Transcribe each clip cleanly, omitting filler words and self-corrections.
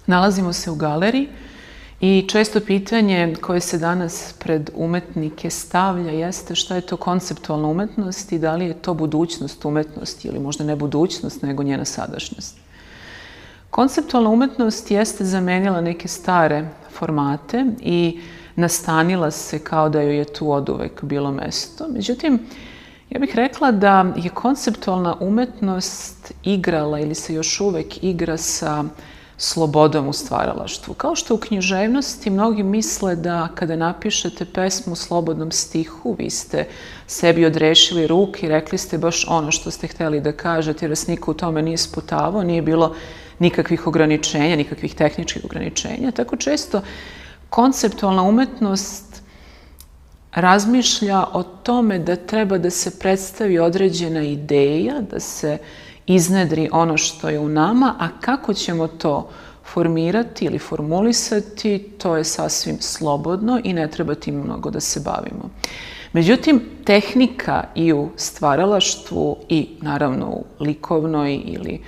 Nalazimo se u galeriji i često pitanje koje se danas pred umetnike stavlja jeste šta je to konceptualna umetnost i da li je to budućnost umetnosti ili možda ne budućnost, nego njena sadašnjost. Konceptualna umetnost jeste zamenila neke stare formate i nastanila se kao da joj je tu oduvek bilo mesto. Međutim, ja bih rekla da je konceptualna umetnost igrala ili se još uvek igra sa slobodom u stvaralaštvu. Kao što u književnosti mnogi misle da kada napišete pesmu u slobodnom stihu, vi ste sebi odrešili ruke i rekli ste baš ono što ste hteli da kažete, jer vas niko u tome nije sputavao, nije bilo nikakvih ograničenja, nikakvih tehničkih ograničenja. Tako često konceptualna umetnost razmišlja o tome da treba da se predstavi određena ideja, da se iznedri ono što je u nama, a kako ćemo to formirati ili formulisati, to je sasvim slobodno i ne treba tim mnogo da se bavimo. Međutim, tehnika i u stvaralaštvu i naravno u likovnoj ili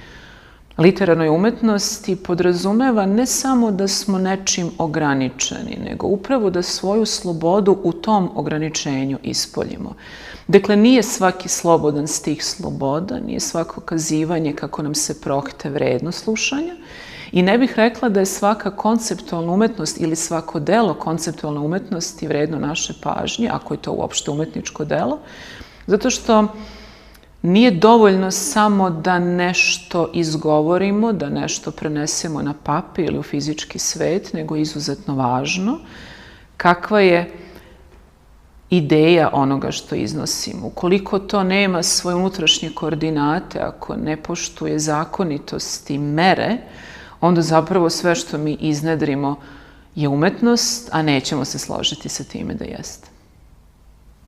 literarnoj umetnosti podrazumeva ne samo da smo nečim ograničeni, nego upravo da svoju slobodu u tom ograničenju ispoljimo. Dakle, nije svaki slobodan stih sloboda, nije svako kazivanje kako nam se prohte vredno slušanja i ne bih rekla da je svaka konceptualna umetnost ili svako delo konceptualne umetnosti vredno naše pažnje, ako je to uopšte umetničko delo, zato što nije dovoljno samo da nešto izgovorimo, da nešto prenesemo na papir ili u fizički svet, nego je izuzetno važno kakva je ideja onoga što iznosimo. Ukoliko to nema svoje unutrašnje koordinate, ako ne poštuje zakonitosti, mere, onda zapravo sve što mi iznedrimo je umetnost, a nećemo se složiti sa time da jeste.